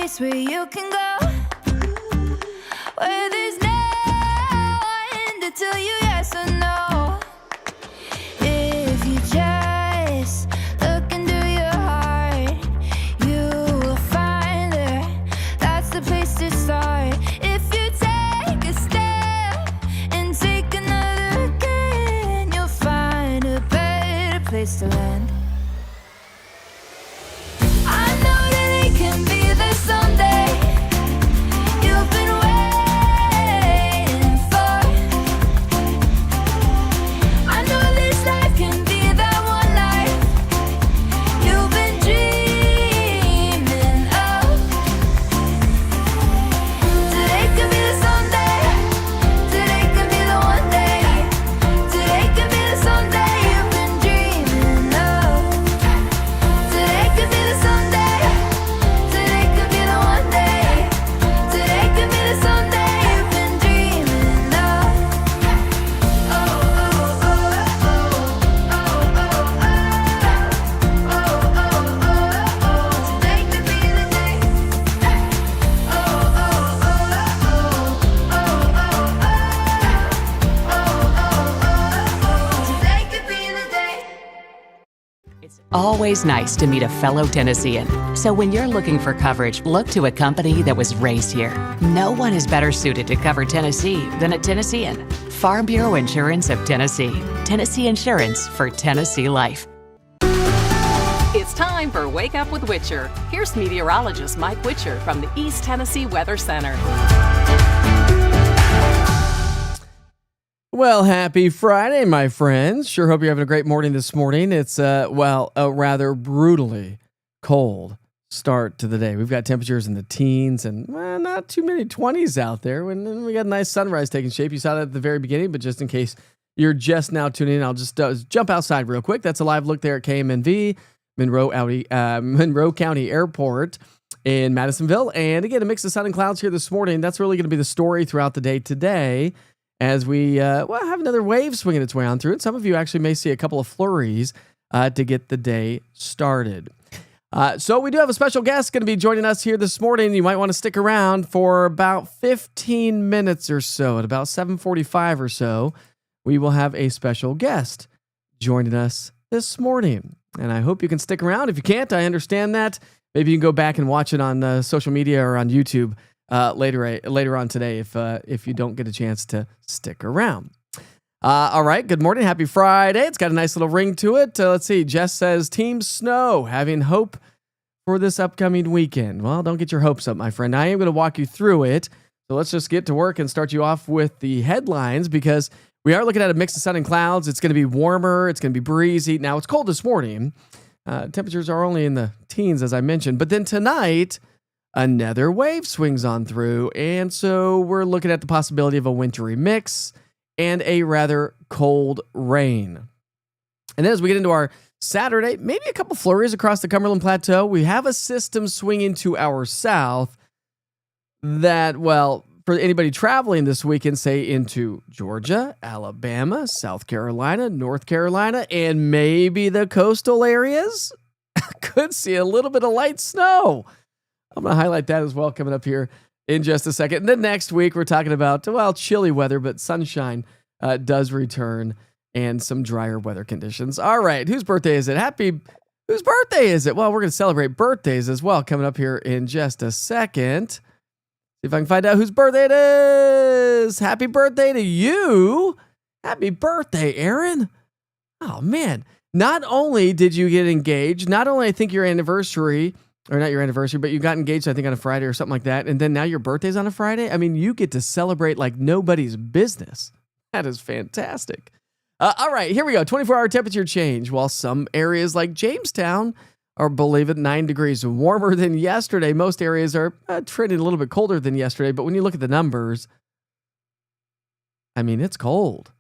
place where you can go, where there's no one to tell you yes or no. If you just look into your heart, you will find there. That's the place to start. If you take a step and take another again, you'll find a better place to land. I know that it can be there someday. You've been waiting for. I know this life can be that one life you've been dreaming of. Today could be the someday. Today could be the one day. Today could be the someday you've been dreaming of. Today could be the someday. Today could be the one day. Today could be the someday you've been dreaming of. Oh, oh, oh, oh, today could be the day. Oh, oh, today could be the day. It's always nice to meet a fellow Tennessean. So when you're looking for coverage, look to a company that was raised here. No one is better suited to cover Tennessee than a Tennessean. Farm Bureau Insurance of Tennessee. Tennessee Insurance for Tennessee life. It's time for Wake Up with Witcher. Here's meteorologist Mike Witcher from the East Tennessee Weather Center. Well, happy Friday, my friends. Sure hope you're having a great morning this morning. It's, a rather brutally cold start to the day. We've got temperatures in the teens and not too many 20s out there. And then we got a nice sunrise taking shape. You saw that at the very beginning, but just in case you're just now tuning in, I'll just jump outside real quick. That's a live look there at KMNV, Monroe County Airport in Madisonville. And again, a mix of sun and clouds here this morning. That's really going to be the story throughout the day today, as we have another wave swinging its way on through. And some of you actually may see a couple of flurries to get the day started. So we do have a special guest going to be joining us here this morning. You might want to stick around for about 15 minutes or so. At about 7:45 or so, we will have a special guest joining us this morning. And I hope you can stick around. If you can't, I understand that. Maybe you can go back and watch it on social media or on YouTube later on today if you don't get a chance to stick around. All right, good morning. Happy Friday. It's got a nice little ring to it. Let's see. Jess says, Team Snow, having hope for this upcoming weekend. Well, don't get your hopes up, my friend. I am going to walk you through it. So let's just get to work and start you off with the headlines, because we are looking at a mix of sun and clouds. It's going to be warmer. It's going to be breezy. Now, it's cold this morning. Temperatures are only in the teens, as I mentioned. But then tonight, another wave swings on through. And so we're looking at the possibility of a wintry mix and a rather cold rain. And then as we get into our Saturday, maybe a couple flurries across the Cumberland Plateau. We have a system swinging to our south that, well, for anybody traveling this weekend, say into Georgia, Alabama, South Carolina, North Carolina, and maybe the coastal areas, could see a little bit of light snow. I'm going to highlight that as well coming up here in just a second. And then next week, we're talking about, well, chilly weather, but sunshine does return and some drier weather conditions. All right, whose birthday is it? Whose birthday is it? Well, we're going to celebrate birthdays as well coming up here in just a second. See if I can find out whose birthday it is. Happy birthday to you. Happy birthday, Aaron. Oh, man. Not only did you get engaged, not only I think your anniversary, or not your anniversary, but you got engaged, I think, on a Friday or something like that. And then now your birthday's on a Friday. I mean, you get to celebrate like nobody's business. That is fantastic. All right, here we go. 24-hour temperature change. While some areas like Jamestown are, believe it, 9 degrees warmer than yesterday. Most areas are trending a little bit colder than yesterday. But when you look at the numbers, I mean, it's cold.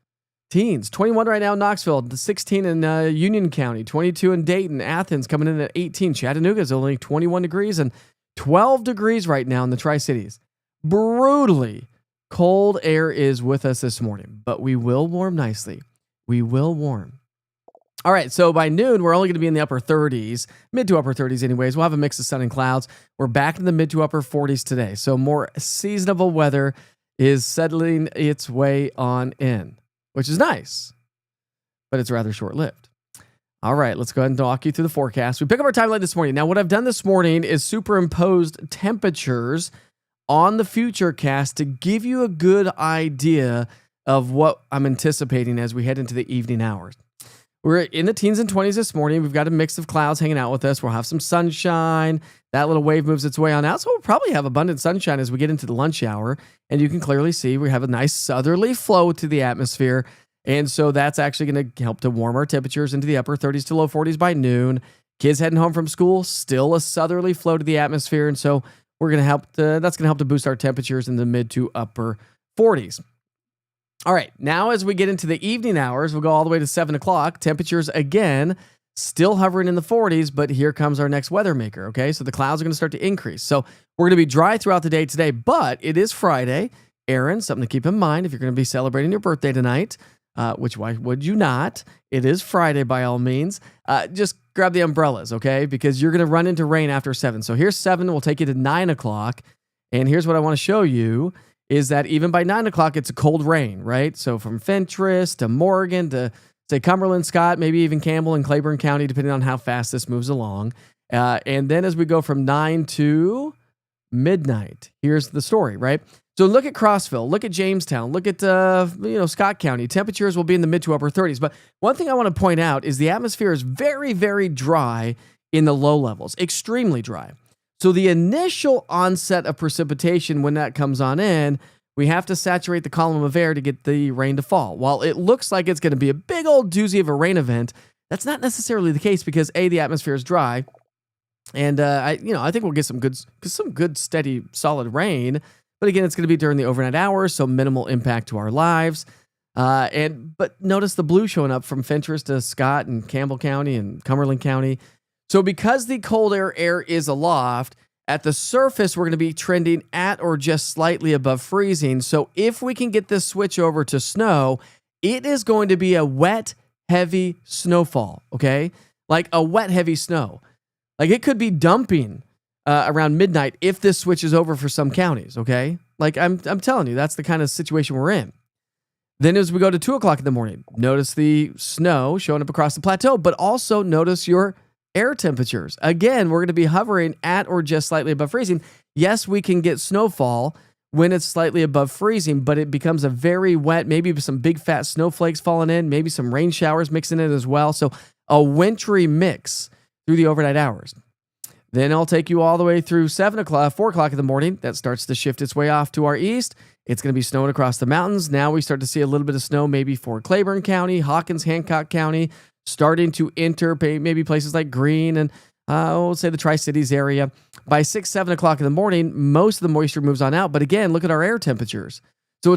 Teens, 21 right now in Knoxville, 16 in Union County, 22 in Dayton, Athens coming in at 18. Chattanooga is only 21 degrees and 12 degrees right now in the Tri-Cities. Brutally cold air is with us this morning, but we will warm nicely. We will warm. All right, so by noon, we're only going to be in the upper 30s, mid to upper 30s anyways. We'll have a mix of sun and clouds. We're back in the mid to upper 40s today. So more seasonable weather is settling its way on in, which is nice, but it's rather short-lived. All right, let's go ahead and walk you through the forecast. We pick up our timeline this morning. Now, what I've done this morning is superimposed temperatures on the Futurecast to give you a good idea of what I'm anticipating as we head into the evening hours. We're in the teens and 20s this morning. We've got a mix of clouds hanging out with us. We'll have some sunshine. That little wave moves its way on out. So we'll probably have abundant sunshine as we get into the lunch hour. And you can clearly see we have a nice southerly flow to the atmosphere. And so that's actually going to help to warm our temperatures into the upper 30s to low 40s by noon. Kids heading home from school, still a southerly flow to the atmosphere. And so we're going to that's going to help to boost our temperatures in the mid to upper 40s. All right, now as we get into the evening hours, we'll go all the way to 7 o'clock. Temperatures, again, still hovering in the 40s, but here comes our next weather maker, okay? So the clouds are going to start to increase. So we're going to be dry throughout the day today, but it is Friday. Aaron, something to keep in mind if you're going to be celebrating your birthday tonight, which why would you not? It is Friday by all means. Just grab the umbrellas, okay? Because you're going to run into rain after 7. So here's 7. We'll take you to 9 o'clock. And here's what I want to show you is that even by 9 o'clock, it's a cold rain, right? So from Fentress to Morgan to, say, Cumberland, Scott, maybe even Campbell and Claiborne County, depending on how fast this moves along. And then as we go from 9 to midnight, here's the story, right? So look at Crossville, look at Jamestown, look at Scott County. Temperatures will be in the mid to upper 30s. But one thing I want to point out is the atmosphere is very, very dry in the low levels, extremely dry. So the initial onset of precipitation, when that comes on in, we have to saturate the column of air to get the rain to fall. While it looks like it's going to be a big old doozy of a rain event, that's not necessarily the case because A, the atmosphere is dry, and I think we'll get some good, steady, solid rain. But again, it's going to be during the overnight hours, so minimal impact to our lives. But notice the blue showing up from Fentress to Scott and Campbell County and Cumberland County. So because the cold air is aloft, at the surface, we're going to be trending at or just slightly above freezing. So if we can get this switch over to snow, it is going to be a wet, heavy snowfall, okay? Like a wet, heavy snow. Like it could be dumping around midnight if this switches over for some counties, okay? Like I'm telling you, that's the kind of situation we're in. Then as we go to 2 o'clock in the morning, notice the snow showing up across the plateau, but also notice your air temperatures. Again, we're going to be hovering at or just slightly above freezing. Yes, we can get snowfall when it's slightly above freezing, but it becomes a very wet, maybe some big fat snowflakes falling in, maybe some rain showers mixing in as well. So a wintry mix through the overnight hours. Then I'll take you all the way through 4 o'clock in the morning. That starts to shift its way off to our east. It's going to be snowing across the mountains. Now we start to see a little bit of snow maybe for Claiborne County, Hawkins, Hancock County, starting to enter maybe places like Greene and we'll say the Tri-Cities area. By 7 o'clock in the morning, most of the moisture moves on out. But again, look at our air temperatures. So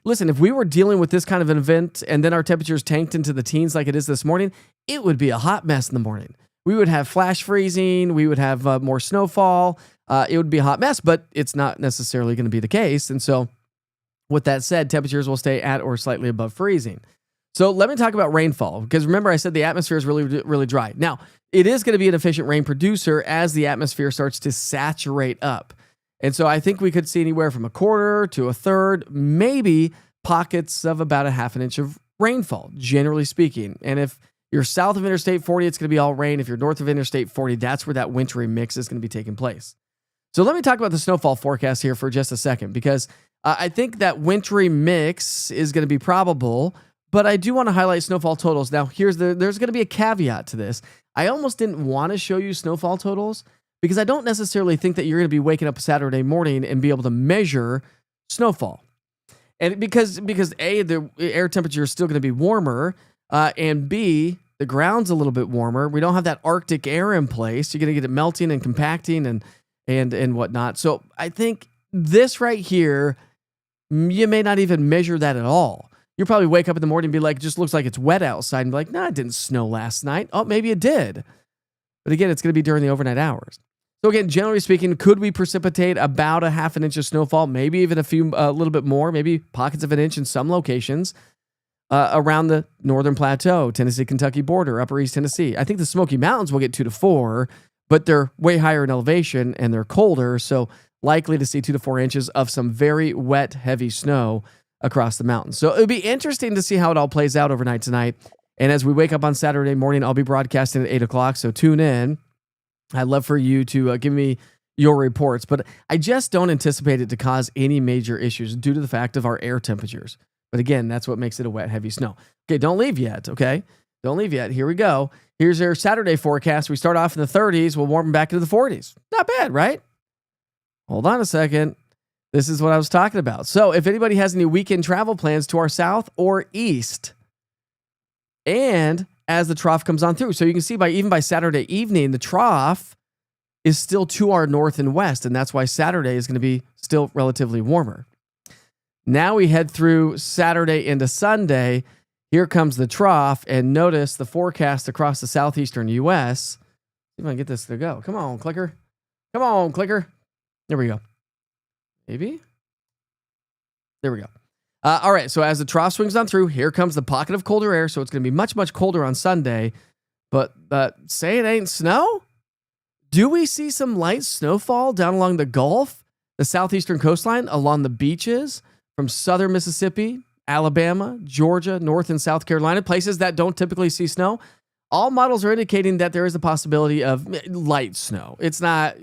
listen, if we were dealing with this kind of an event and then our temperatures tanked into the teens like it is this morning, it would be a hot mess in the morning. We would have flash freezing. We would have more snowfall. It would be a hot mess, but it's not necessarily going to be the case. And so with that said, temperatures will stay at or slightly above freezing. So let me talk about rainfall, because remember I said the atmosphere is really, really dry. Now, it is going to be an efficient rain producer as the atmosphere starts to saturate up. And so I think we could see anywhere from a quarter to a third, maybe pockets of about a half an inch of rainfall, generally speaking. And if you're south of Interstate 40, it's going to be all rain. If you're north of Interstate 40, that's where that wintry mix is going to be taking place. So let me talk about the snowfall forecast here for just a second, because I think that wintry mix is going to be probable, but I do want to highlight snowfall totals. Now, there's going to be a caveat to this. I almost didn't want to show you snowfall totals because I don't necessarily think that you're going to be waking up Saturday morning and be able to measure snowfall. And because A, the air temperature is still going to be warmer, and B, the ground's a little bit warmer. We don't have that Arctic air in place. You're going to get it melting and compacting and whatnot. So I think this right here, you may not even measure that at all. You'll probably wake up in the morning and be like, it just looks like it's wet outside, and be like, it didn't snow last night. Oh, maybe it did. But again, it's going to be during the overnight hours. So again, generally speaking, could we precipitate about a half an inch of snowfall? Maybe even a little bit more, maybe pockets of an inch in some locations. around the northern plateau, Tennessee-Kentucky border, upper East Tennessee. I think the Smoky Mountains will get 2 to 4, but they're way higher in elevation and they're colder, so likely to see 2 to 4 inches of some very wet, heavy snow across the mountains. So it'll be interesting to see how it all plays out overnight tonight. And as we wake up on Saturday morning, I'll be broadcasting at 8 o'clock, so tune in. I'd love for you to give me your reports, but I just don't anticipate it to cause any major issues due to the fact of our air temperatures. But again, that's what makes it a wet, heavy snow. Okay, don't leave yet, okay? Don't leave yet. Here we go. Here's our Saturday forecast. We start off in the 30s. We'll warm back into the 40s. Not bad, right? Hold on a second. This is what I was talking about. So if anybody has any weekend travel plans to our south or east, and as the trough comes on through, so you can see even by Saturday evening, the trough is still to our north and west, and that's why Saturday is going to be still relatively warmer. Now we head through Saturday into Sunday. Here comes the trough, and notice the forecast across the southeastern U.S. See if I can get this to go. Come on, clicker. Come on, clicker. There we go. Maybe? There we go. All right, so as the trough swings on through, here comes the pocket of colder air, so it's going to be much, much colder on Sunday. But say it ain't snow? Do we see some light snowfall down along the Gulf, the southeastern coastline, along the beaches, from southern Mississippi, Alabama, Georgia, North and South Carolina, places that don't typically see snow? All models are indicating that there is a possibility of light snow.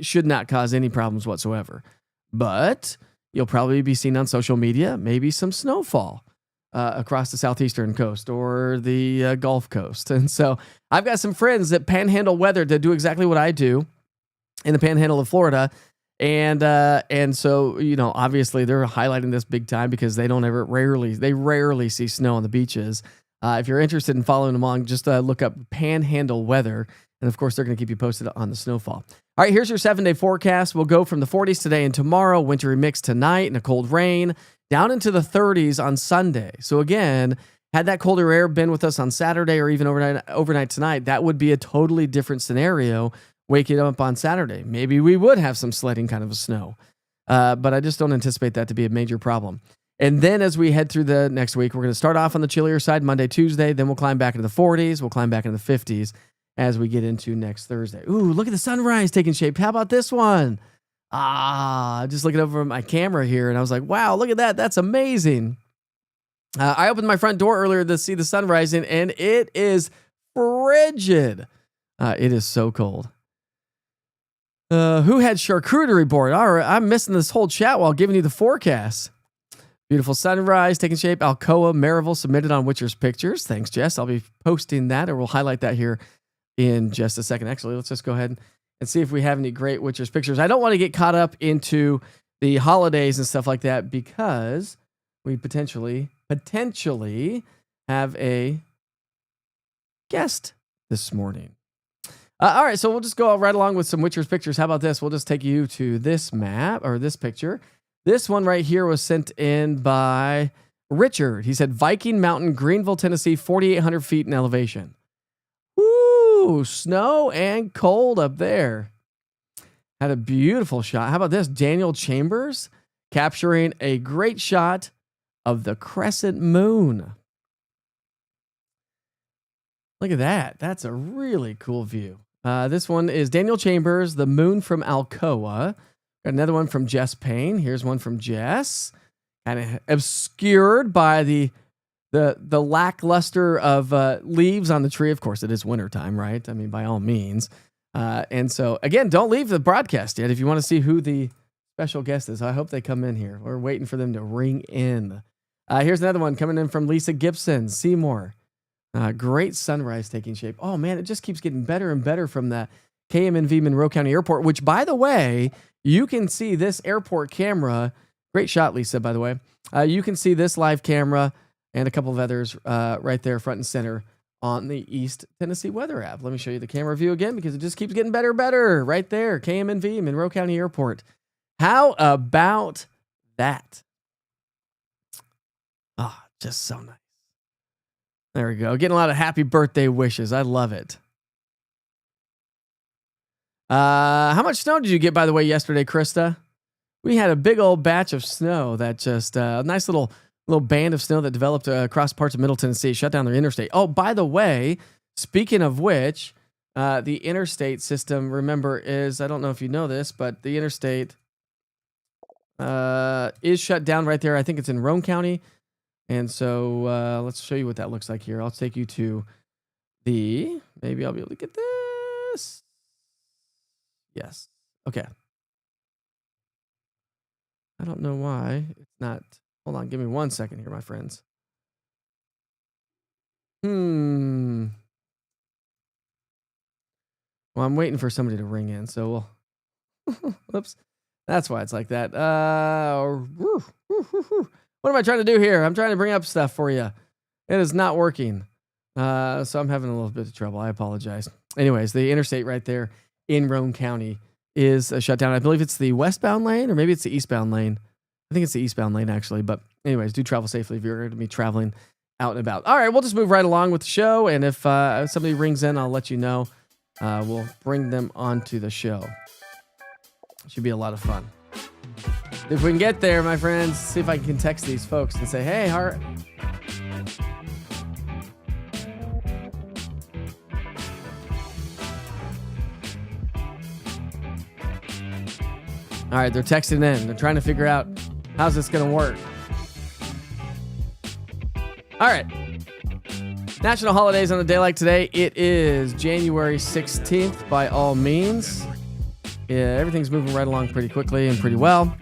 Should not cause any problems whatsoever. But you'll probably be seeing on social media maybe some snowfall across the southeastern coast or the Gulf Coast. And so I've got some friends that panhandle weather that do exactly what I do in the panhandle of Florida. And so, obviously they're highlighting this big time because they rarely see snow on the beaches. If you're interested in following along, just look up Panhandle Weather. And of course, they're going to keep you posted on the snowfall. All right, here's your 7-day forecast. We'll go from the 40s today and tomorrow, wintry mix tonight and a cold rain, down into the 30s on Sunday. So again, had that colder air been with us on Saturday or even overnight tonight, that would be a totally different scenario waking up on Saturday. Maybe we would have some sledding kind of a snow, but I just don't anticipate that to be a major problem. And then as we head through the next week, we're going to start off on the chillier side Monday, Tuesday. Then we'll climb back into the 40s. We'll climb back into the 50s as we get into next Thursday. Ooh, look at the sunrise taking shape. How about this one? Just looking over my camera here, and I was like, wow, look at that. That's amazing. I opened my front door earlier to see the sun rising, and it is frigid. It is so cold. Who had charcuterie board? All right, I'm missing this whole chat while giving you the forecast. Beautiful sunrise taking shape. Alcoa Maryville submitted on Witcher's Pictures. Thanks, Jess. I'll be posting that, or we'll highlight that here in just a second. Actually, let's just go ahead and see if we have any great Witcher's Pictures. I don't want to get caught up into the holidays and stuff like that because we potentially have a guest this morning. All right, so we'll just go right along with some Witcher's Pictures. How about this? We'll just take you to this map or this picture. This one right here was sent in by Richard. He said, Viking Mountain, Greenville, Tennessee, 4,800 feet in elevation. Woo! Snow and cold up there. Had a beautiful shot. How about this? Daniel Chambers capturing a great shot of the crescent moon. Look at that. That's a really cool view. This one is Daniel Chambers, The Moon from Alcoa. Got another one from Jess Payne. Here's one from Jess. Kind of obscured by the lackluster of leaves on the tree. Of course, it is wintertime, right? I mean, by all means. And so, again, don't leave the broadcast yet if you want to see who the special guest is. I hope they come in here. We're waiting for them to ring in. Here's another one coming in from Lisa Gibson, Seymour. Great sunrise taking shape. Oh, man, it just keeps getting better and better from the KMNV Monroe County Airport, which, by the way, you can see this airport camera. Great shot, Lisa, by the way. You can see this live camera and a couple of others right there front and center on the East Tennessee Weather app. Let me show you the camera view again because it just keeps getting better and better right there. KMNV, Monroe County Airport. How about that? Just so nice. There we go. Getting a lot of happy birthday wishes. I love it. How much snow did you get, by the way, yesterday, Krista? We had a big old batch of snow that just, a nice little little band of snow that developed across parts of Middle Tennessee, shut down their interstate. Oh, by the way, speaking of which, the interstate system, remember, is, I don't know if you know this, but the interstate is shut down right there. I think it's in Roane County. And so let's show you what that looks like here. I'll take you to maybe I'll be able to get this. Yes. Okay. I don't know why it's not. Hold on. Give me 1 second here, my friends. Well, I'm waiting for somebody to ring in. So we'll. Whoops. That's why it's like that. What am I trying to do here? I'm trying to bring up stuff for you. It is not working. So I'm having a little bit of trouble. I apologize. Anyways, the interstate right there in Roane County is shut down. I believe it's the westbound lane, or maybe it's the eastbound lane. I think it's the eastbound lane, actually. But anyways, do travel safely if you're going to be traveling out and about. All right, we'll just move right along with the show. And if somebody rings in, I'll let you know. We'll bring them onto the show. Should be a lot of fun. If we can get there, my friends, see if I can text these folks and say, hey, Hart. All right, they're texting in. They're trying to figure out how's this going to work. All right. National holidays on a day like today. It is January 16th by all means. Yeah, everything's moving right along pretty quickly and pretty well.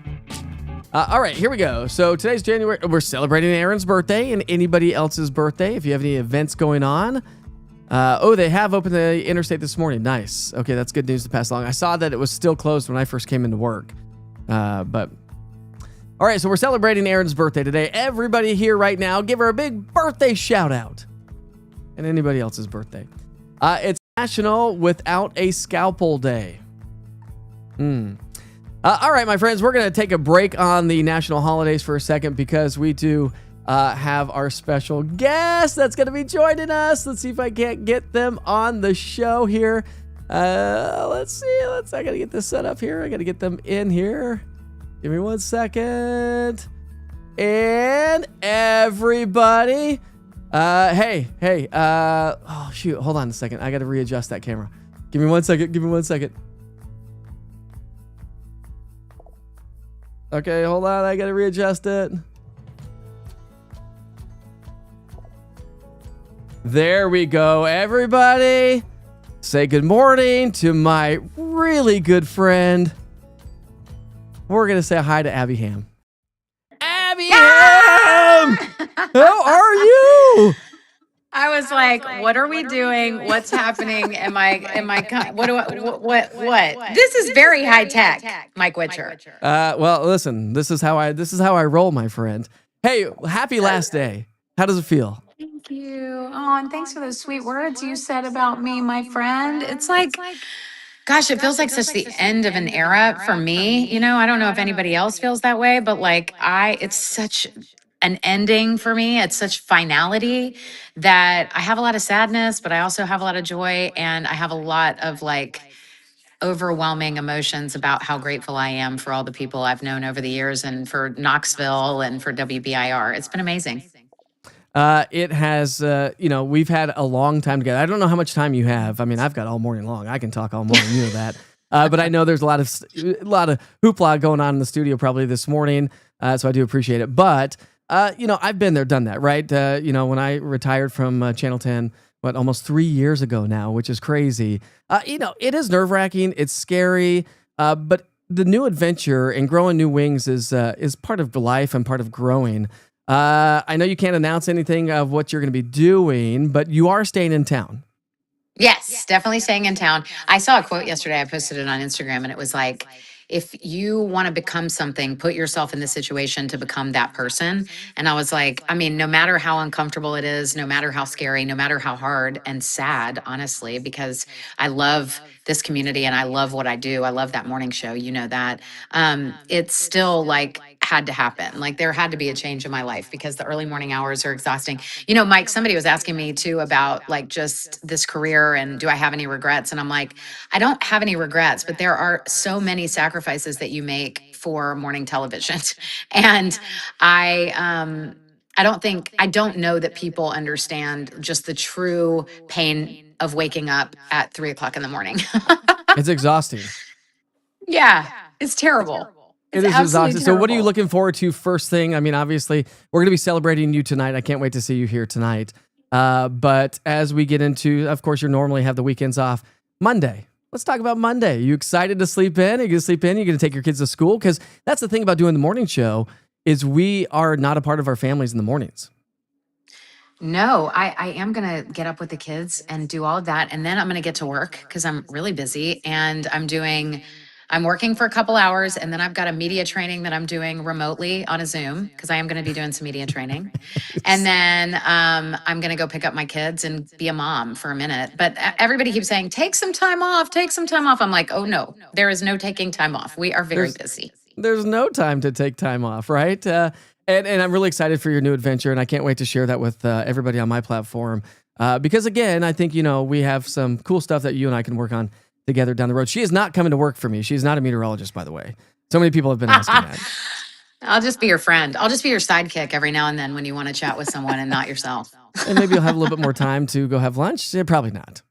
All right, here we go. So today's January. We're celebrating Aaron's birthday and anybody else's birthday. If you have any events going on. They have opened the interstate this morning. Nice. Okay, that's good news to pass along. I saw that it was still closed when I first came into work. But all right, so we're celebrating Aaron's birthday today. Everybody here right now, give her a big birthday shout out. And anybody else's birthday. It's National Without a Scalpel Day. All right, my friends, we're going to take a break on the national holidays for a second because we do have our special guest that's going to be joining us. Let's see if I can't get them on the show here. Let's see. I got to get this set up here. I got to get them in here. Give me 1 second. And everybody, hey. Oh, shoot. Hold on a second. I got to readjust that camera. Give me 1 second. Okay, hold on. I got to readjust it. There we go. Everybody, say good morning to my really good friend. We're going to say hi to Abby Ham. Abby Ham! How are you? I was like, what are we doing? What's happening? What? This is very high tech, Mike Witcher. Well, listen, this is how I roll, my friend. Hey, happy last day. How does it feel? Thank you. Oh, and thanks for those sweet words you said about me, my friend. It's like, gosh, it feels like such the end of an era for me. You know, I don't know if anybody else feels that way, but like it's such an ending for me. It's such finality that I have a lot of sadness, but I also have a lot of joy. And I have a lot of like overwhelming emotions about how grateful I am for all the people I've known over the years and for Knoxville and for WBIR. It's been amazing. It has, we've had a long time together. I don't know how much time you have. I mean, I've got all morning long. I can talk all morning. You know that. But I know there's a lot of hoopla going on in the studio probably this morning. So I do appreciate it. But, I've been there, done that, right? When I retired from Channel 10, almost 3 years ago now, which is crazy. It is nerve-wracking. It's scary. But the new adventure and growing new wings is part of life and part of growing. I know you can't announce anything of what you're going to be doing, but you are staying in town. Yes, definitely staying in town. I saw a quote yesterday. I posted it on Instagram and it was like, if you want to become something, put yourself in the situation to become that person. And I was like, I mean, no matter how uncomfortable it is, no matter how scary, no matter how hard and sad, honestly, because I love this community and I love what I do. I love that morning show. You know that. It's still like had to happen. Like there had to be a change in my life because the early morning hours are exhausting. You know, Mike, somebody was asking me too about like just this career and do I have any regrets? And I'm like, I don't have any regrets, but there are so many sacrifices that you make for morning television. And I don't know that people understand just the true pain of waking up at 3 o'clock in the morning. It's exhausting. Yeah, it's terrible. It It's is absolutely exhausting. So, what are you terrible. looking forward to first thing? I mean, obviously, we're going to be celebrating you tonight. I can't wait to see you here tonight. But as we get into, of course, you normally have the weekends off. Monday. Let's talk about Monday. You excited to sleep in? Are you going to sleep in? You're going to take your kids to school? Because that's the thing about doing the morning show is we are not a part of our families in the mornings. No, I am going to get up with the kids and do all of that. And then I'm going to get to work because I'm really busy and I'm working for a couple hours. And then I've got a media training that I'm doing remotely on a Zoom because I am going to be doing some media training. And then I'm going to go pick up my kids and be a mom for a minute. But everybody keeps saying, take some time off, take some time off. I'm like, oh no, there is no taking time off. We are very There's- busy. There's no time to take time off, right? And I'm really excited for your new adventure, and I can't wait to share that with everybody on my platform. Because again, I think we have some cool stuff that you and I can work on together down the road. She is not coming to work for me. She's not a meteorologist, by the way. So many people have been asking that. I'll just be your friend. I'll just be your sidekick every now and then when you want to chat with someone and not yourself. And maybe you'll have a little bit more time to go have lunch. Yeah, probably not.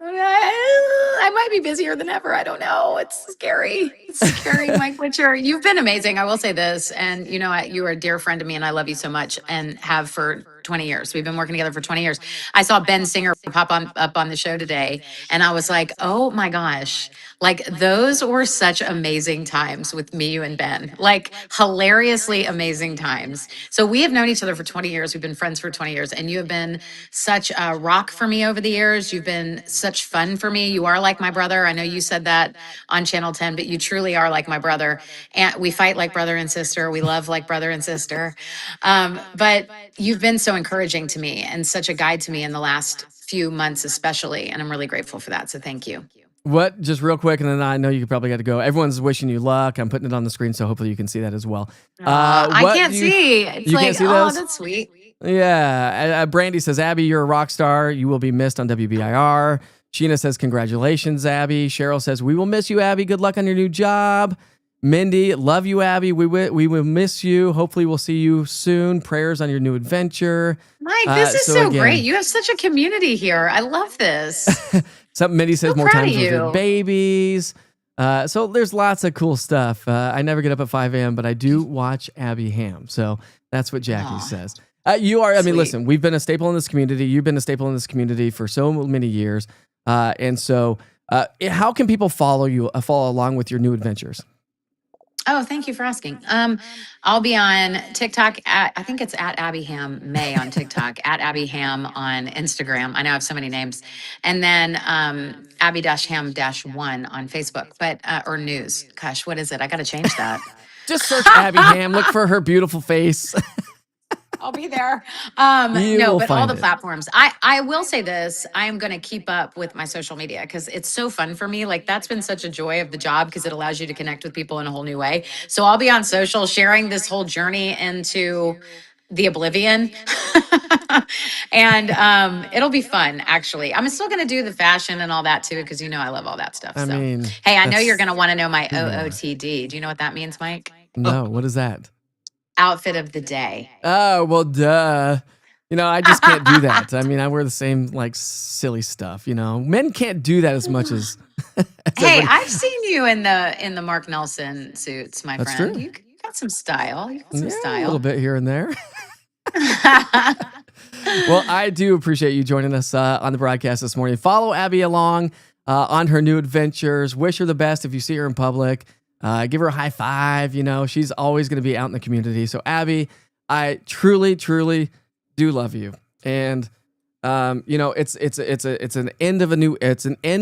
I might be busier than ever. I don't know. It's scary. It's scary, Mike Witcher. You've been amazing. I will say this. And you are a dear friend to me and I love you so much and have for 20 years. We've been working together for 20 years. I saw Ben Singer pop up on the show today and I was like, oh my gosh. Like those were such amazing times with me, you and Ben, like hilariously amazing times. So we have known each other for 20 years. We've been friends for 20 years and you have been such a rock for me over the years. You've been such fun for me. You are like my brother. I know you said that on Channel 10, but you truly are like my brother. And we fight like brother and sister. We love like brother and sister. But you've been so encouraging to me and such a guide to me in the last few months, especially. And I'm really grateful for that. So thank you. What, just real quick, and then I know you probably got to go. Everyone's wishing you luck. I'm putting it on the screen, so hopefully you can see that as well. I what can't do you- see. It's you like, can't see oh, those? that's sweet. Yeah. Brandy says, Abby, you're a rock star. You will be missed on WBIR. Sheena says, congratulations, Abby. Cheryl says, we will miss you, Abby. Good luck on your new job. Mindy, love you, Abby. We will miss you. Hopefully we'll see you soon. Prayers on your new adventure. Mike, this is so again- great. You have such a community here. I love this. Mindy says So more proud times of with your you. babies. So there's lots of cool stuff. I never get up at 5 a.m., but I do watch Abby Ham. So that's what Jackie Aw. says. You are, I mean, Sweet. listen, we've been a staple in this community. You've been a staple in this community for so many years. And so how can people follow you, follow along with your new adventures? Oh, thank you for asking. I'll be on TikTok I think it's at Abby Ham May on TikTok, at Abby Ham on Instagram. I know I have so many names. And then Abby-Ham-1 on Facebook, but or news. Gosh, what is it? I got to change that. Just search Abby Ham. Look for her beautiful face. I'll be there. You No, will but all find the it. platforms. I will say this. I am going to keep up with my social media because it's so fun for me. Like that's been such a joy of the job because it allows you to connect with people in a whole new way. So I'll be on social sharing this whole journey into the oblivion. And it'll be fun, actually. I'm still going to do the fashion and all that too because I love all that stuff. I So, mean, hey, I know that's you're going to want to know my who you are. OOTD. Do you know what that means, Mike? No, what is that? Outfit of the day. Oh, well, duh. I just can't do that. I mean, I wear the same like silly stuff, Men can't do that as much as Hey, everybody- I've seen you in the Mark Nelson suits, my That's friend. true. You got some style. You got some yeah, a style. little bit here and there. Well, I do appreciate you joining us on the broadcast this morning. Follow Abby along on her new adventures. Wish her the best if you see her in public. Give her a high five. She's always going to be out in the community. So, Abby, I truly, truly do love you. And it's an end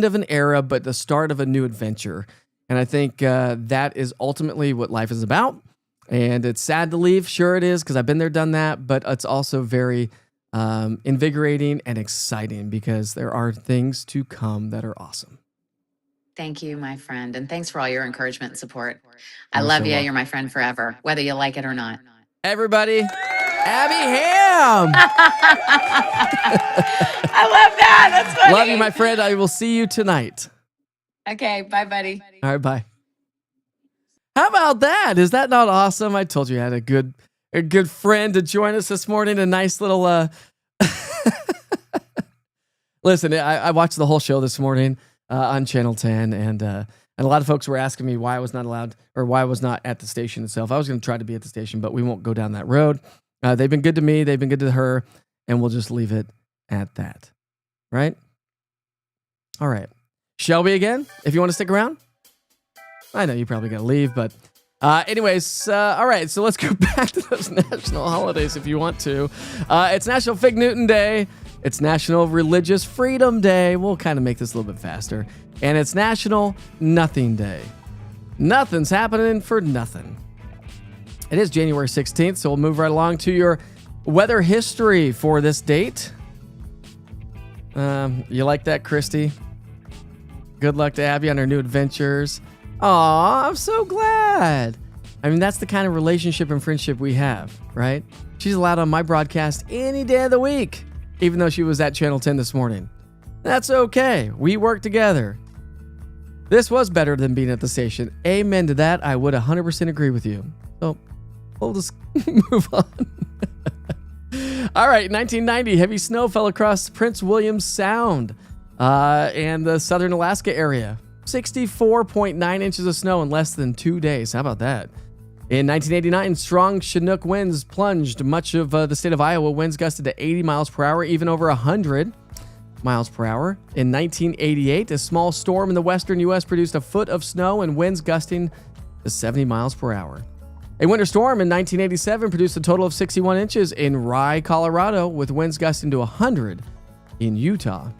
of an era, but the start of a new adventure. And I think that is ultimately what life is about. And it's sad to leave. Sure it is, because I've been there, done that. But it's also very invigorating and exciting because there are things to come that are awesome. Thank you, my friend. And thanks for all your encouragement and support. I You're love so you. welcome. You're my friend forever, whether you like it or not. Everybody, Abby Ham. I love that. That's funny. Love you, my friend. I will see you tonight. Okay. Bye, buddy. All right, bye. How about that? Is that not awesome? I told you I had a good a good friend to join us this morning. A nice little. Listen, I watched the whole show this morning on Channel 10, and a lot of folks were asking me why I was not allowed or why I was not at the station itself. I was going to try to be at the station, but we won't go down that road. They've been good to me. They've been good to her, and we'll just leave it at that. Right? All right. Shelby again, if you want to stick around. I know you probably got to leave, but anyways, all right. So let's go back to those national holidays if you want to. It's National Fig Newton Day. It's National Religious Freedom Day. We'll kind of make this a little bit faster. And it's National Nothing Day. Nothing's happening for nothing. It is January 16th, so we'll move right along to your weather history for this date. You like that, Christy? Good luck to Abby on her new adventures. Aw, I'm so glad. I mean, that's the kind of relationship and friendship we have, right? She's allowed on my broadcast any day of the week, even though she was at Channel 10 this morning. That's okay. We work together. This was better than being at the station. Amen to that. I would 100% agree with you. So we'll just move on. All right, 1990, heavy snow fell across Prince William Sound and the southern Alaska area. 64.9 inches of snow in less than 2 days. How about that? In 1989, strong Chinook winds plunged much of the state of Iowa. Winds gusted to 80 miles per hour, even over 100 miles per hour. In 1988, a small storm in the western U.S. produced a foot of snow and winds gusting to 70 miles per hour. A winter storm in 1987 produced a total of 61 inches in Rye, Colorado, with winds gusting to 100 in Utah.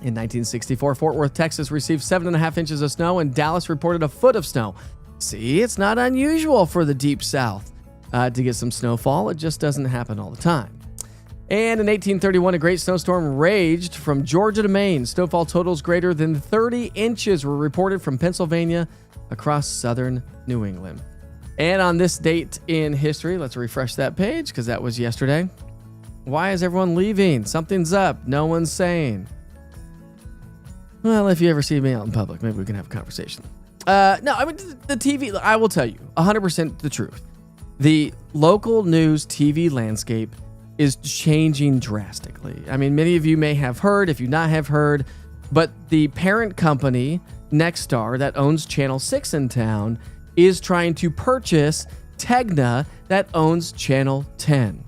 In 1964, Fort Worth, Texas received 7.5 inches of snow, and Dallas reported a foot of snow. See, it's not unusual for the Deep South to get some snowfall. It just doesn't happen all the time. And in 1831, a great snowstorm raged from Georgia to Maine. Snowfall totals greater than 30 inches were reported from Pennsylvania across southern New England. And on this date in history, let's refresh that page because that was yesterday. Why is everyone leaving? Something's up. No one's saying. Well, if you ever see me out in public, maybe we can have a conversation. No, I mean, the TV, I will tell you 100% the truth. The local news TV landscape is changing drastically. I mean, many of you may have heard, if you not have heard, but the parent company, Nexstar, that owns Channel 6 in town, is trying to purchase Tegna, that owns Channel 10.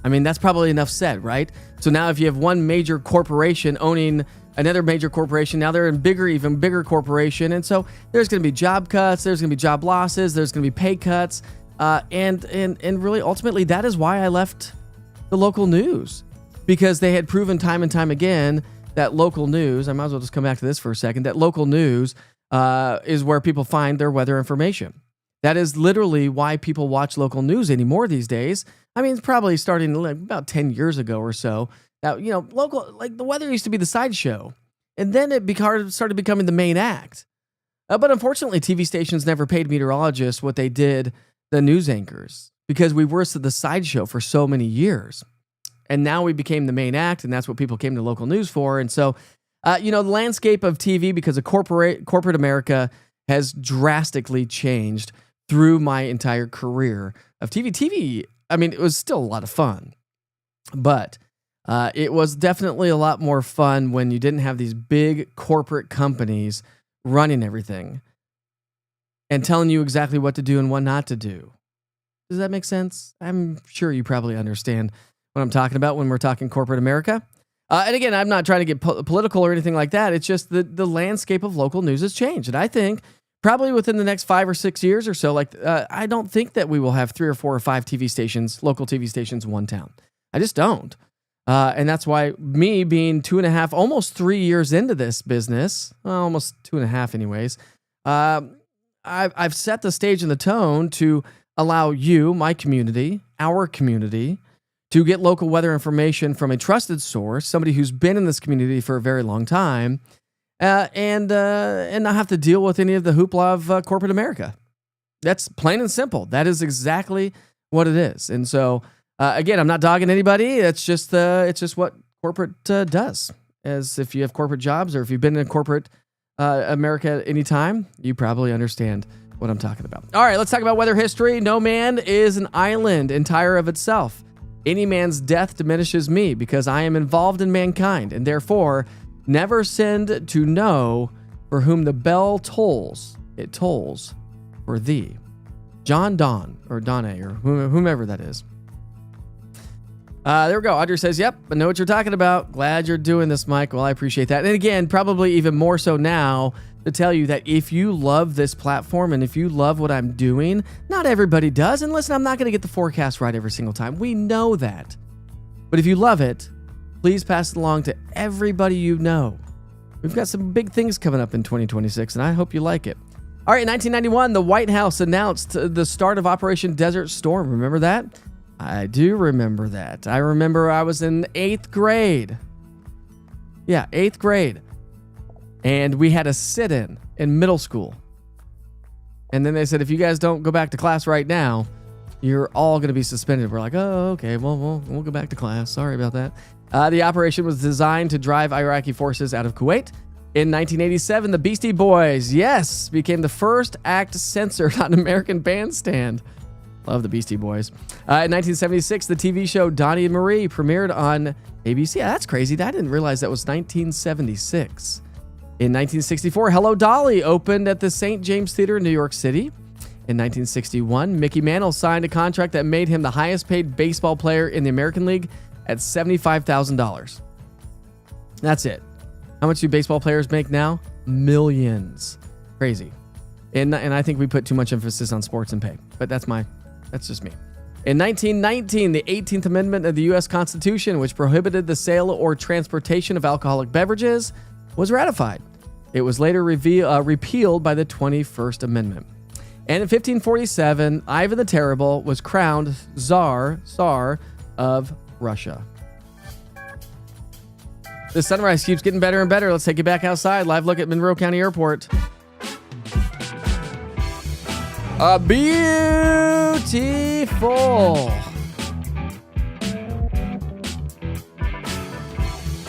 I mean, that's probably enough said, right? So now if you have one major corporation owning another major corporation, now they're in even bigger corporation. And so there's going to be job cuts, there's going to be job losses, there's going to be pay cuts. And really, ultimately, that is why I left the local news, because they had proven time and time again that local news, I might as well just come back to this for a second, that local news is where people find their weather information. That is literally why people watch local news anymore these days. I mean, it's probably starting like about 10 years ago or so. Now, you know, local, like the weather used to be the sideshow, and then it started becoming the main act. But unfortunately, TV stations never paid meteorologists what they did the news anchors, because we were the sideshow for so many years. And now we became the main act, and that's what people came to local news for. And so, you know, the landscape of TV, because of corporate America, has drastically changed through my entire career of TV. TV, I mean, it was still a lot of fun, but it was definitely a lot more fun when you didn't have these big corporate companies running everything and telling you exactly what to do and what not to do. Does that make sense? I'm sure you probably understand what I'm talking about when we're talking corporate America. And again, I'm not trying to get political or anything like that. It's just the landscape of local news has changed. And I think probably within the next 5 or 6 years or so, I don't think that we will have 3 or 4 or 5 TV stations, local TV stations in one town. I just don't. And that's why me being 2.5, almost 3 years into this business, almost 2.5 anyways, I've set the stage and the tone to allow you, my community, our community, to get local weather information from a trusted source, somebody who's been in this community for a very long time, and not have to deal with any of the hoopla of corporate America. That's plain and simple. That is exactly what it is. And so, again, I'm not dogging anybody. It's just what corporate does. As if you have corporate jobs or if you've been in corporate America at any time, you probably understand what I'm talking about. All right, let's talk about weather history. No man is an island entire of itself. Any man's death diminishes me because I am involved in mankind, and therefore never send to know for whom the bell tolls. It tolls for thee. John Donne, or Donne, or whomever that is. There we go. Audrey says, yep, I know what you're talking about. Glad you're doing this, Mike. Well, I appreciate that. And again, probably even more so now to tell you that if you love this platform and if you love what I'm doing, not everybody does. And listen, I'm not going to get the forecast right every single time. We know that. But if you love it, please pass it along to everybody you know. We've got some big things coming up in 2026, and I hope you like it. All right, in 1991, the White House announced the start of Operation Desert Storm. Remember that? I do remember that. I remember I was in 8th grade. Yeah, 8th grade. And we had a sit-in middle school. And then they said, if you guys don't go back to class right now, you're all going to be suspended. We're like, oh, okay, well, we'll go back to class. Sorry about that. The operation was designed to drive Iraqi forces out of Kuwait. In 1987, the Beastie Boys, yes, became the first act censored on American Bandstand. Love the Beastie Boys. In 1976, the TV show Donnie and Marie premiered on ABC. Yeah, that's crazy. I didn't realize that was 1976. In 1964, Hello Dolly opened at the St. James Theater in New York City. In 1961, Mickey Mantle signed a contract that made him the highest paid baseball player in the American League at $75,000. That's it. How much do baseball players make now? Millions. Crazy. And I think we put too much emphasis on sports and pay, but that's just me. In 1919, the 18th Amendment of the U.S. Constitution, which prohibited the sale or transportation of alcoholic beverages, was ratified. It was later repealed by the 21st Amendment. And in 1547, Ivan the Terrible was crowned Tsar of Russia. The sunrise keeps getting better and better. Let's take you back outside. Live look at Monroe County Airport. Beautiful.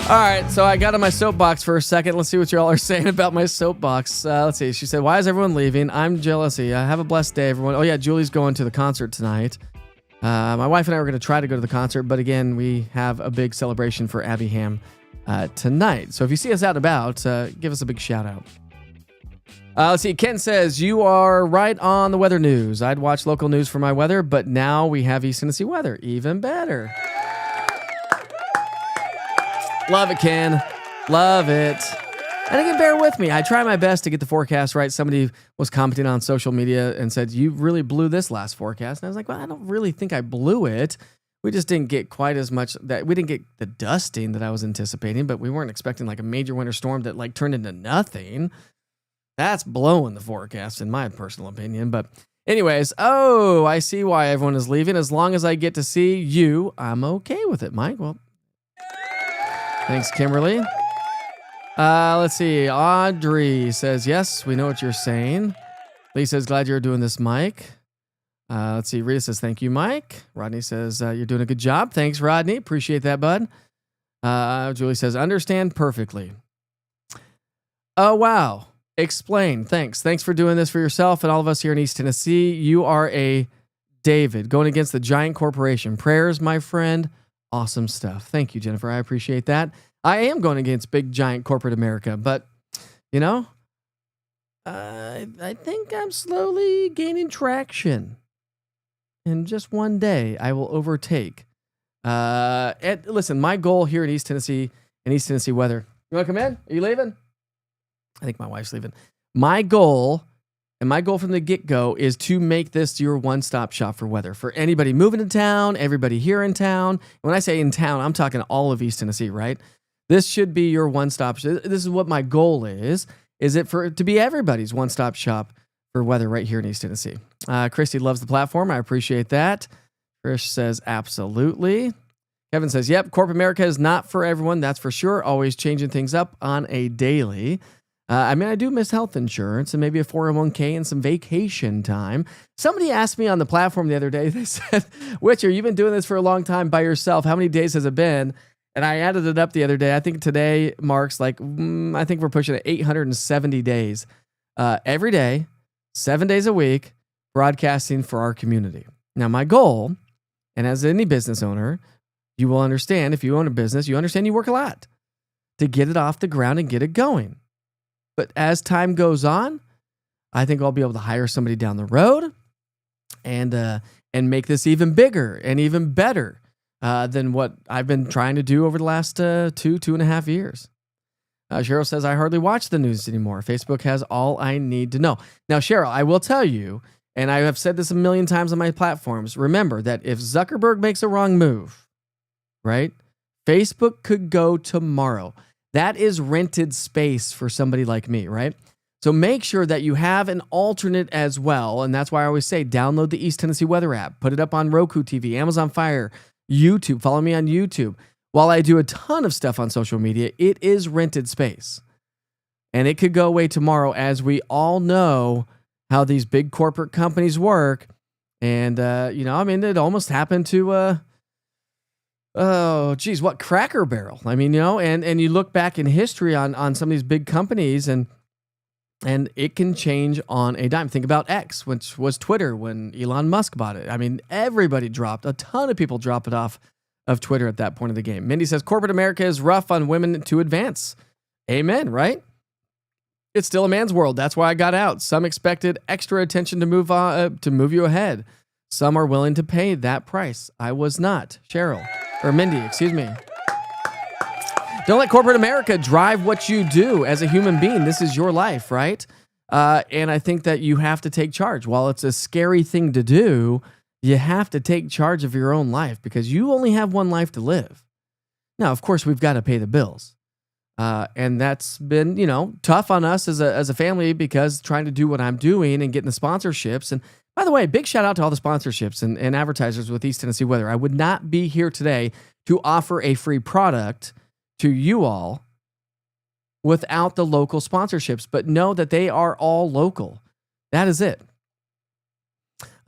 All right, so I got on my soapbox for a second. Let's see what y'all are saying about my soapbox. Let's see. She said, why is everyone leaving? I'm jealousy. Have a blessed day, everyone. Oh, yeah, Julie's going to the concert tonight. My wife and I were going to try to go to the concert, but again, we have a big celebration for Abby Ham tonight. So if you see us out and about, give us a big shout out. Let's see. Ken says, you are right on the weather news. I'd watch local news for my weather, but now we have East Tennessee weather. Even better. Love it, Ken. Love it. And again, bear with me. I try my best to get the forecast right. Somebody was commenting on social media and said, you really blew this last forecast. And I was like, well, I don't really think I blew it. We just didn't get quite as much that we didn't get the dusting that I was anticipating, but we weren't expecting like a major winter storm that like turned into nothing. That's blowing the forecast in my personal opinion. But anyways, I see why everyone is leaving. As long as I get to see you, I'm okay with it, Mike. Well, thanks, Kimberly. Let's see. Audrey says, yes, we know what you're saying. Lee says, glad you're doing this, Mike. Let's see. Rita says, thank you, Mike. Rodney says, you're doing a good job. Thanks, Rodney. Appreciate that, bud. Julie says, understand perfectly. Oh, wow. Explain. Thanks. Thanks for doing this for yourself and all of us here in East Tennessee. You are a David going against the giant corporation. Prayers, my friend. Awesome stuff. Thank you, Jennifer. I appreciate that. I am going against big, giant corporate America, but, you know, I think I'm slowly gaining traction. And just one day, I will overtake. And listen, my goal here in East Tennessee and East Tennessee weather. You want to come in? Are you leaving? I think my wife's leaving. My goal from the get-go is to make this your one-stop shop for weather. For anybody moving to town, everybody here in town. When I say in town, I'm talking all of East Tennessee, right? This should be your one-stop shop. This is what my goal is it for it to be everybody's one-stop shop for weather right here in East Tennessee. Christy loves the platform. I appreciate that. Trish says, absolutely. Kevin says, yep, corporate America is not for everyone. That's for sure. Always changing things up on a daily. I do miss health insurance and maybe a 401k and some vacation time. Somebody asked me on the platform the other day, they said, Witcher, you've been doing this for a long time by yourself. How many days has it been? And I added it up the other day. I think today marks I think we're pushing at 870 days. Every day, 7 days a week, broadcasting for our community. Now, my goal, and as any business owner, you will understand, if you own a business, you understand you work a lot to get it off the ground and get it going. But as time goes on, I think I'll be able to hire somebody down the road and make this even bigger and even better than what I've been trying to do over the last 2.5 years. Cheryl says, I hardly watch the news anymore. Facebook has all I need to know. Now, Cheryl, I will tell you, and I have said this a million times on my platforms, remember that if Zuckerberg makes a wrong move, right, Facebook could go tomorrow. That is rented space for somebody like me, right? So make sure that you have an alternate as well. And that's why I always say, download the East Tennessee Weather app, put it up on Roku TV, Amazon Fire, YouTube. Follow me on YouTube. While I do a ton of stuff on social media, it is rented space. And it could go away tomorrow, as we all know how these big corporate companies work. And, it almost happened to, Cracker Barrel. And you look back in history on some of these big companies, and it can change on a dime. Think about X, which was Twitter when Elon Musk bought it. Everybody dropped. A ton of people dropped it off of Twitter at that point of the game. Mindy says, corporate America is rough on women to advance. Amen, right? It's still a man's world. That's why I got out. Some expected extra attention to move you ahead. Some are willing to pay that price. I was not. Mindy, excuse me. Don't let corporate America drive what you do as a human being. This is your life, right? And I think that you have to take charge. While it's a scary thing to do, you have to take charge of your own life because you only have one life to live. Now, of course, we've got to pay the bills. And that's been, tough on us as a family because trying to do what I'm doing and getting the sponsorships. And by the way, big shout out to all the sponsorships and advertisers with East Tennessee Weather. I would not be here today to offer a free product to you all without the local sponsorships, but know that they are all local. That is it.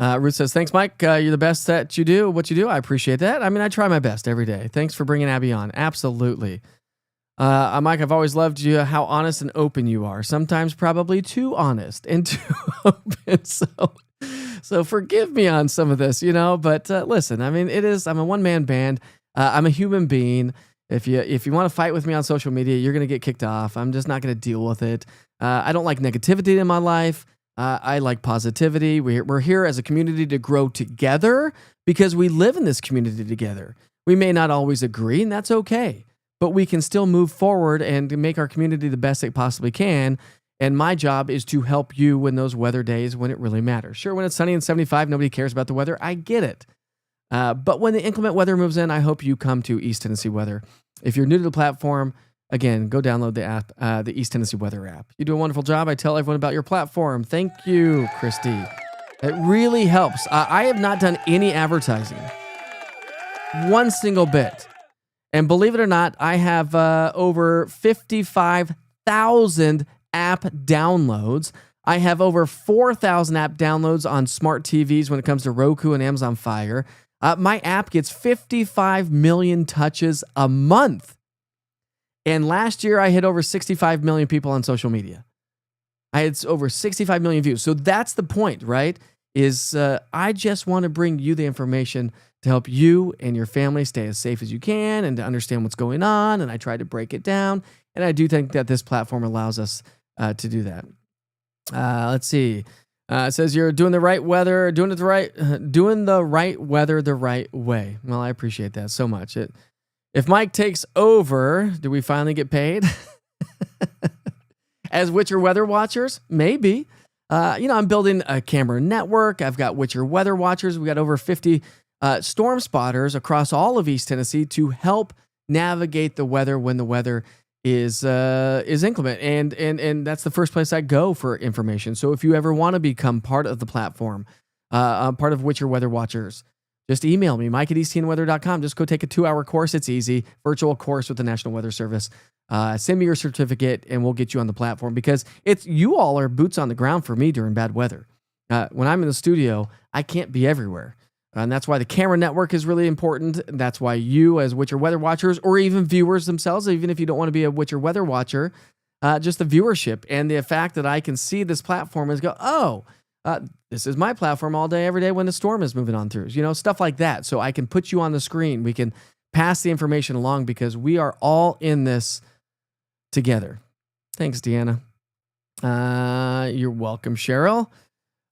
Ruth says, thanks, Mike. You're the best at what you do. I appreciate that. I try my best every day. Thanks for bringing Abby on. Absolutely. Mike, I've always loved you, how honest and open you are. Sometimes probably too honest and too open. So forgive me on some of this, but listen, I'm a one-man band. I'm a human being. If you want to fight with me on social media, you're going to get kicked off. I'm just not going to deal with it. I don't like negativity in my life. I like positivity. We're here as a community to grow together because we live in this community together. We may not always agree, and that's okay. But we can still move forward and make our community the best it possibly can. And my job is to help you when those weather days when it really matters. Sure, when it's sunny and 75, nobody cares about the weather. I get it. But when the inclement weather moves in, I hope you come to East Tennessee Weather. If you're new to the platform, again, go download the app, the East Tennessee Weather app. You do a wonderful job. I tell everyone about your platform. Thank you, Christy. It really helps. I have not done any advertising. One single bit. And believe it or not, I have over 55,000 app downloads. I have over 4,000 app downloads on smart TVs when it comes to Roku and Amazon Fire. My app gets 55 million touches a month. And last year, I hit over 65 million people on social media. I had over 65 million views. So that's the point, right? I just want to bring you the information to help you and your family stay as safe as you can and to understand what's going on. And I try to break it down. And I do think that this platform allows us to do that. Let's see. It says you're doing the right weather, doing the right weather the right way. Well, I appreciate that so much. If Mike takes over, do we finally get paid? As Witcher Weather Watchers? Maybe. I'm building a camera network. I've got Witcher Weather Watchers. We got over 50 storm spotters across all of East Tennessee to help navigate the weather when the weather is inclement. And that's the first place I go for information. So if you ever want to become part of the platform, part of Witcher Weather Watchers, just email me, mike@easttnweather.com. Just go take a 2-hour course. It's easy. Virtual course with the National Weather Service. Send me your certificate and we'll get you on the platform because you all are boots on the ground for me during bad weather. When I'm in the studio, I can't be everywhere. And that's why the camera network is really important. That's why you as Witcher Weather Watchers or even viewers themselves, even if you don't want to be a Witcher Weather Watcher, just the viewership and the fact that I can see this platform and go, oh, this is my platform all day, every day when the storm is moving on through, stuff like that. So I can put you on the screen. We can pass the information along because we are all in this together. Thanks, Deanna. You're welcome, Cheryl.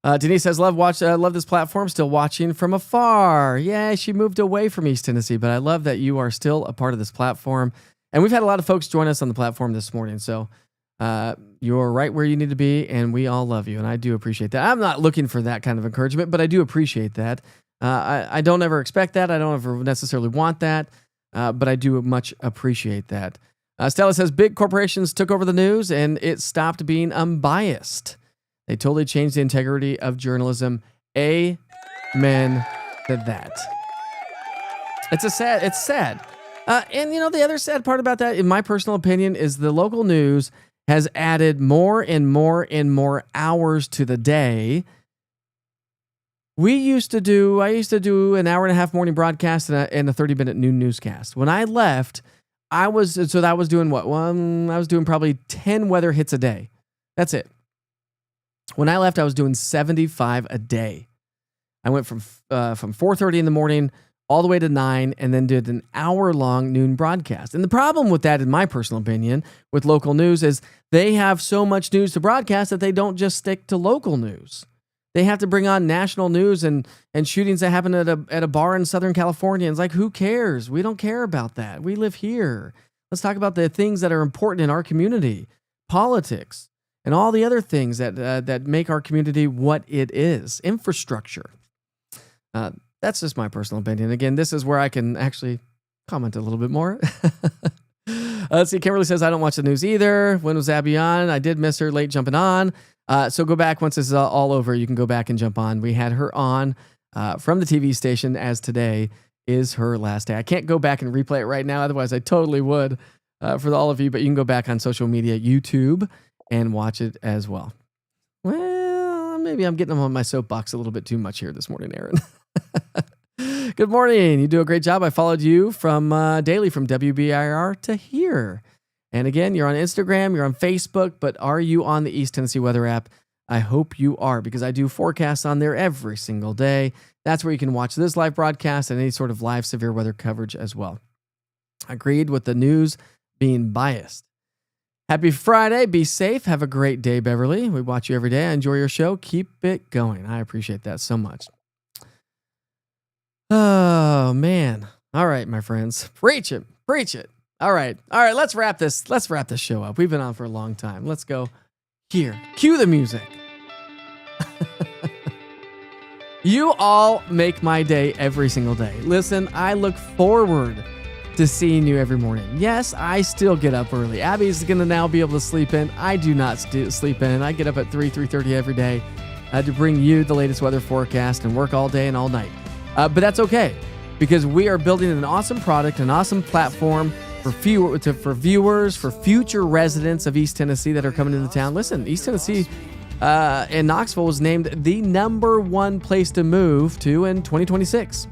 Denise says, love this platform. Still watching from afar. Yeah, she moved away from East Tennessee, but I love that you are still a part of this platform. And we've had a lot of folks join us on the platform this morning. So you're right where you need to be, and we all love you. And I do appreciate that. I'm not looking for that kind of encouragement, but I do appreciate that. I don't ever expect that. I don't ever necessarily want that, but I do much appreciate that. Stella says, big corporations took over the news, and it stopped being unbiased. They totally changed the integrity of journalism. Amen to that. It's sad. And the other sad part about that, in my personal opinion, is the local news has added more and more and more hours to the day. I used to do an hour and a half morning broadcast and a 30-minute noon newscast. When I left, I was doing what? I was doing probably 10 weather hits a day. That's it. When I left, I was doing 75 a day. I went from 4:30 in the morning all the way to 9, and then did an hour-long noon broadcast. And the problem with that, in my personal opinion, with local news is they have so much news to broadcast that they don't just stick to local news. They have to bring on national news and shootings that happen at a bar in Southern California. And it's like, who cares? We don't care about that. We live here. Let's talk about the things that are important in our community, politics, and all the other things that make our community what it is, infrastructure. That's just my personal opinion. Again, this is where I can actually comment a little bit more. Let's see. Kimberly says, I don't watch the news either. When was Abby on? I did miss her late jumping on. So go back once this is all over. You can go back and jump on. We had her on from the TV station, as today is her last day. I can't go back and replay it right now. Otherwise, I totally would for all of you. But you can go back on social media, YouTube, and watch it as well. Well, maybe I'm getting on my soapbox a little bit too much here this morning, Aaron. Good morning. You do a great job. I followed you from daily from WBIR to here. And again, you're on Instagram, you're on Facebook, but are you on the East Tennessee Weather app? I hope you are, because I do forecasts on there every single day. That's where you can watch this live broadcast and any sort of live severe weather coverage as well. Agreed with the news being biased. Happy Friday. Be safe. Have a great day, Beverly. We watch you every day. I enjoy your show. Keep it going. I appreciate that so much. Oh, man. All right, my friends. Preach it. Preach it. All right. Let's wrap this show up. We've been on for a long time. Let's go here. Cue the music. You all make my day every single day. Listen, I look forward to seeing you every morning. Yes, I still get up early. Abby's going to now be able to sleep in. I do not sleep in. I get up at 3:30 every day to bring you the latest weather forecast and work all day and all night. But that's okay, because we are building an awesome product, an awesome platform for viewers, for future residents of East Tennessee that are coming into town. Listen, East Tennessee and Knoxville was named the #1 place to move to in 2026.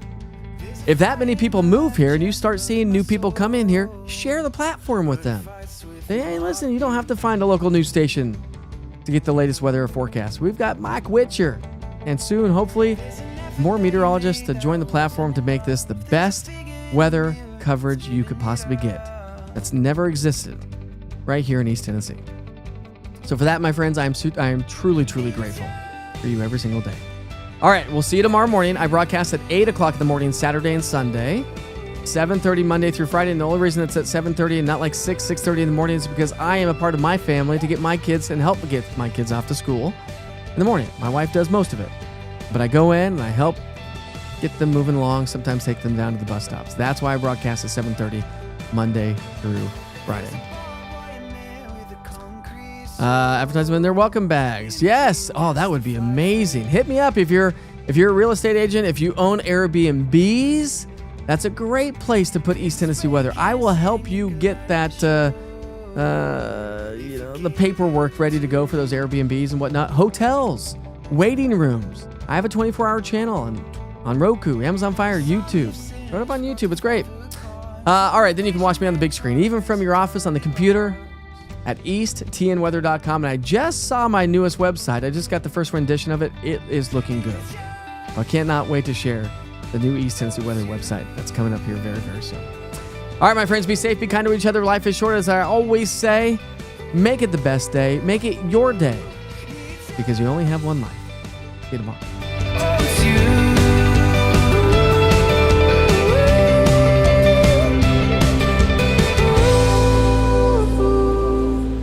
If that many people move here and you start seeing new people come in here, share the platform with them. Say, hey, listen, you don't have to find a local news station to get the latest weather forecast. We've got Mike Witcher, and soon, hopefully, more meteorologists to join the platform to make this the best weather coverage you could possibly get. That's never existed right here in East Tennessee. So for that, my friends, I am truly, truly grateful for you every single day. All right, we'll see you tomorrow morning. I broadcast at 8 o'clock in the morning, Saturday and Sunday, 7:30 Monday through Friday. And the only reason it's at 7:30 and not like 6:30 in the morning is because I am a part of my family to get my kids and help get my kids off to school in the morning. My wife does most of it. But I go in and I help get them moving along, sometimes take them down to the bus stops. That's why I broadcast at 7:30 Monday through Friday. Advertisement, their welcome bags. Yes. Oh, that would be amazing. Hit me up if you're a real estate agent, if you own Airbnbs. That's a great place to put East Tennessee weather. I will help you get that the paperwork ready to go for those Airbnbs and whatnot. Hotels, waiting rooms. I have a 24-hour channel on Roku, Amazon Fire, YouTube. Throw it up on YouTube. It's great. All right, then you can watch me on the big screen, even from your office on the computer. at easttnweather.com. And I just saw my newest website. I just got the first rendition of it. It is looking good. I cannot wait to share the new East Tennessee Weather website that's coming up here very, very soon. All right, my friends, be safe, be kind to each other. Life is short, as I always say. Make it the best day. Make it your day, because you only have one life. See you tomorrow.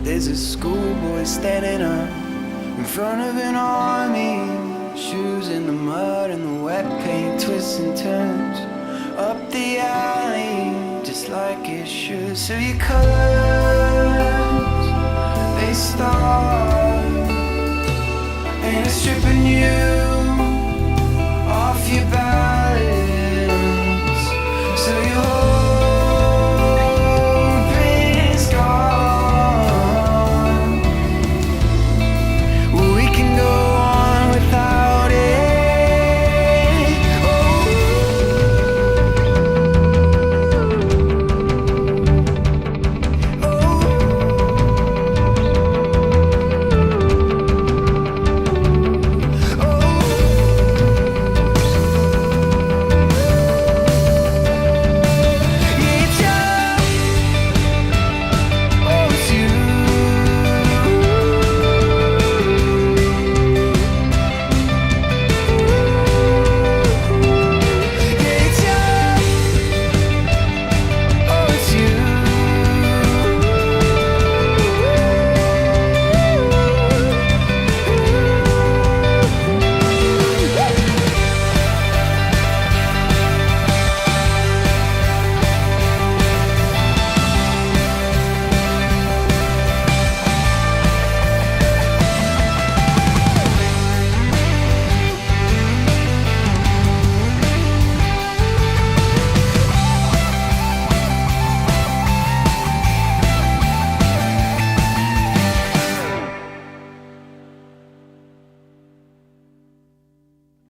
There's a schoolboy standing up in front of an army, shoes in the mud and the wet paint twists and turns up the alley just like it should. So your colors, they start and it's stripping you